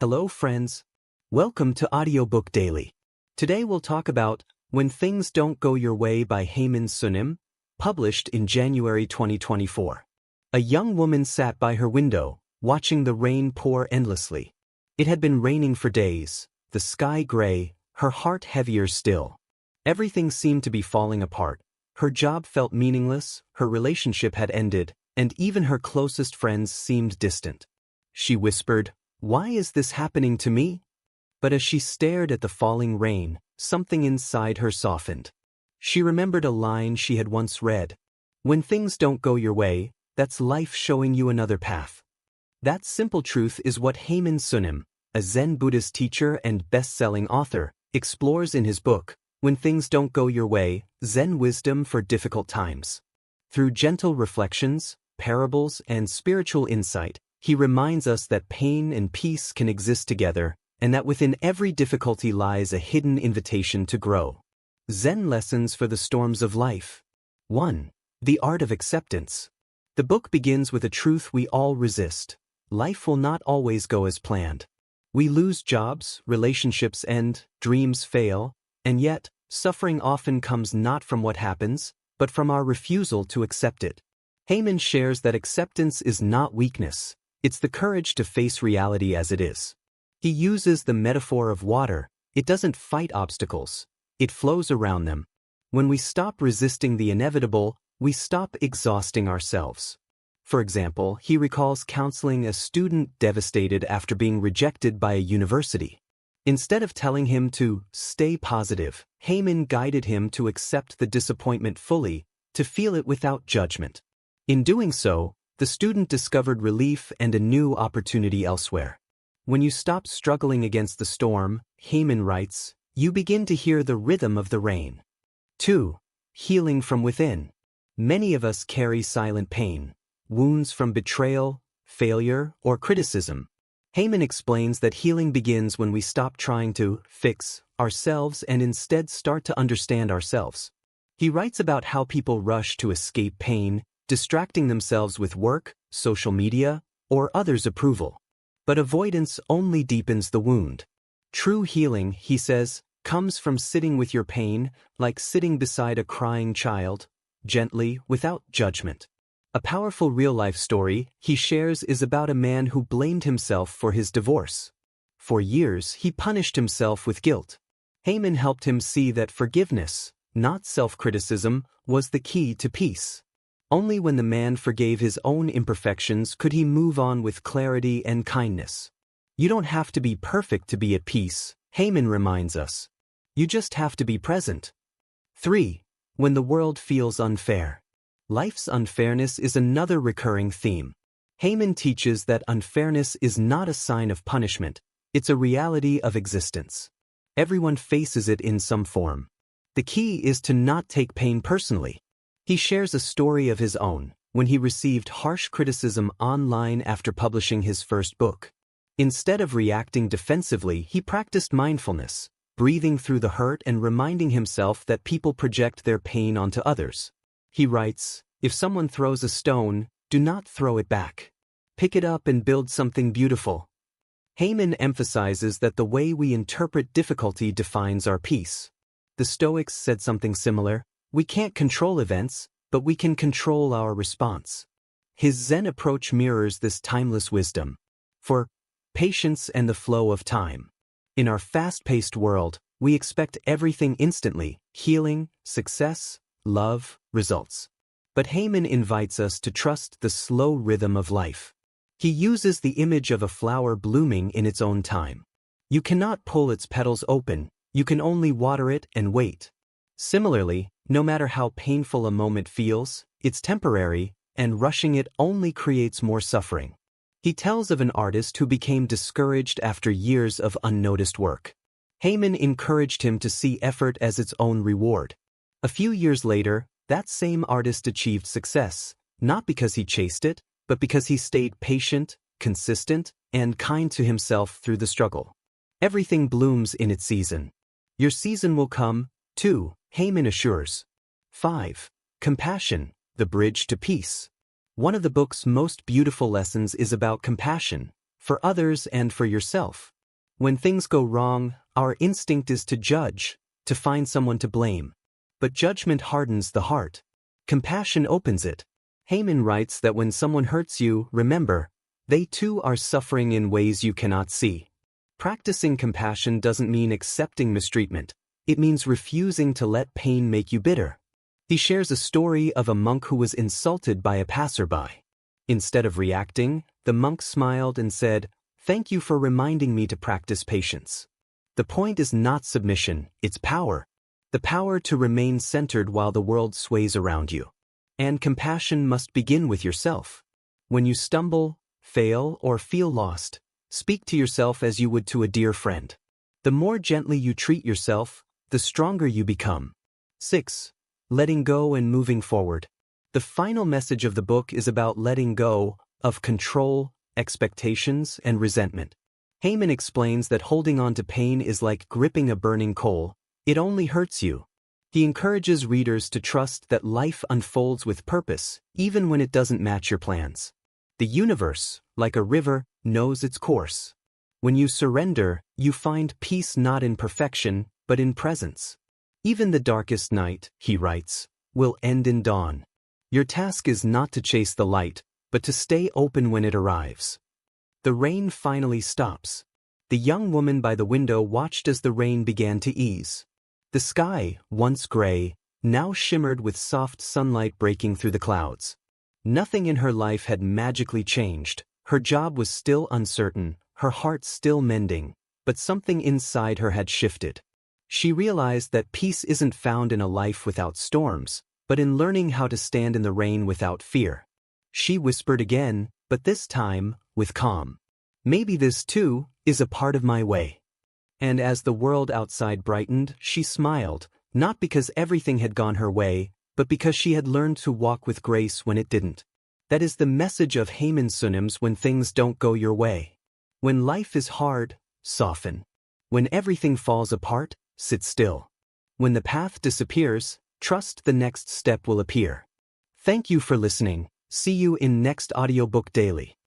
Hello friends. Welcome to Audiobook Daily. Today we'll talk about When Things Don't Go Your Way by Haemin Sunim, published in January 2024. A young woman sat by her window, watching the rain pour endlessly. It had been raining for days, the sky gray, her heart heavier still. Everything seemed to be falling apart. Her job felt meaningless, her relationship had ended, and even her closest friends seemed distant. She whispered, "Why is this happening to me?" But as she stared at the falling rain, something inside her softened. She remembered a line she had once read. When things don't go your way, that's life showing you another path. That simple truth is what Haemin Sunim, a Zen Buddhist teacher and best-selling author, explores in his book, When Things Don't Go Your Way, Zen Wisdom for Difficult Times. Through gentle reflections, parables, and spiritual insight, he reminds us that pain and peace can exist together, and that within every difficulty lies a hidden invitation to grow. Zen Lessons for the Storms of Life. 1. The Art of Acceptance. The book begins with a truth we all resist. Life will not always go as planned. We lose jobs, relationships end, dreams fail, and yet, suffering often comes not from what happens, but from our refusal to accept it. Haemin shares that acceptance is not weakness. It's the courage to face reality as it is. He uses the metaphor of water. It doesn't fight obstacles. It flows around them. When we stop resisting the inevitable, we stop exhausting ourselves. For example, he recalls counseling a student devastated after being rejected by a university. Instead of telling him to stay positive, Haemin guided him to accept the disappointment fully, to feel it without judgment. In doing so, the student discovered relief and a new opportunity elsewhere. When you stop struggling against the storm, Haemin writes, you begin to hear the rhythm of the rain. 2. Healing from within. Many of us carry silent pain, wounds from betrayal, failure, or criticism. Haemin explains that healing begins when we stop trying to fix ourselves and instead start to understand ourselves. He writes about how people rush to escape pain, distracting themselves with work, social media, or others' approval. But avoidance only deepens the wound. True healing, he says, comes from sitting with your pain, like sitting beside a crying child, gently, without judgment. A powerful real-life story he shares is about a man who blamed himself for his divorce. For years, he punished himself with guilt. Haemin helped him see that forgiveness, not self-criticism, was the key to peace. Only when the man forgave his own imperfections could he move on with clarity and kindness. You don't have to be perfect to be at peace, Haemin reminds us. You just have to be present. 3. When the world feels unfair. Life's unfairness is another recurring theme. Haemin teaches that unfairness is not a sign of punishment, it's a reality of existence. Everyone faces it in some form. The key is to not take pain personally. He shares a story of his own, when he received harsh criticism online after publishing his first book. Instead of reacting defensively, he practiced mindfulness, breathing through the hurt and reminding himself that people project their pain onto others. He writes, if someone throws a stone, do not throw it back. Pick it up and build something beautiful. Haemin emphasizes that the way we interpret difficulty defines our peace. The Stoics said something similar. We can't control events, but we can control our response. His Zen approach mirrors this timeless wisdom. For patience and the flow of time. In our fast-paced world, we expect everything instantly, healing, success, love, results. But Haemin invites us to trust the slow rhythm of life. He uses the image of a flower blooming in its own time. You cannot pull its petals open, you can only water it and wait. Similarly, no matter how painful a moment feels, it's temporary, and rushing it only creates more suffering. He tells of an artist who became discouraged after years of unnoticed work. Haemin encouraged him to see effort as its own reward. A few years later, that same artist achieved success, not because he chased it, but because he stayed patient, consistent, and kind to himself through the struggle. Everything blooms in its season. Your season will come, too, Haemin assures. 5. Compassion, the bridge to peace. One of the book's most beautiful lessons is about compassion, for others and for yourself. When things go wrong, our instinct is to judge, to find someone to blame. But judgment hardens the heart. Compassion opens it. Haemin writes that when someone hurts you, remember, they too are suffering in ways you cannot see. Practicing compassion doesn't mean accepting mistreatment. It means refusing to let pain make you bitter. He shares a story of a monk who was insulted by a passerby. Instead of reacting, the monk smiled and said, "Thank you for reminding me to practice patience." The point is not submission, it's power. The power to remain centered while the world sways around you. And compassion must begin with yourself. When you stumble, fail, or feel lost, speak to yourself as you would to a dear friend. The more gently you treat yourself, the stronger you become. 6. Letting go and moving forward. The final message of the book is about letting go of control, expectations, and resentment. Haemin explains that holding on to pain is like gripping a burning coal. It only hurts you. He encourages readers to trust that life unfolds with purpose, even when it doesn't match your plans. The universe, like a river, knows its course. When you surrender, you find peace not in perfection, but in presence. Even the darkest night, he writes, will end in dawn. Your task is not to chase the light, but to stay open when it arrives. The rain finally stops. The young woman by the window watched as the rain began to ease. The sky, once gray, now shimmered with soft sunlight breaking through the clouds. Nothing in her life had magically changed. Her job was still uncertain, her heart still mending, but something inside her had shifted. She realized that peace isn't found in a life without storms, but in learning how to stand in the rain without fear. She whispered again, but this time, with calm. Maybe this too is a part of my way. And as the world outside brightened, she smiled, not because everything had gone her way, but because she had learned to walk with grace when it didn't. That is the message of Haemin Sunim's When Things Don't Go Your Way. When life is hard, soften. When everything falls apart, sit still. When the path disappears, trust the next step will appear. Thank you for listening. See you in next Audiobook Daily.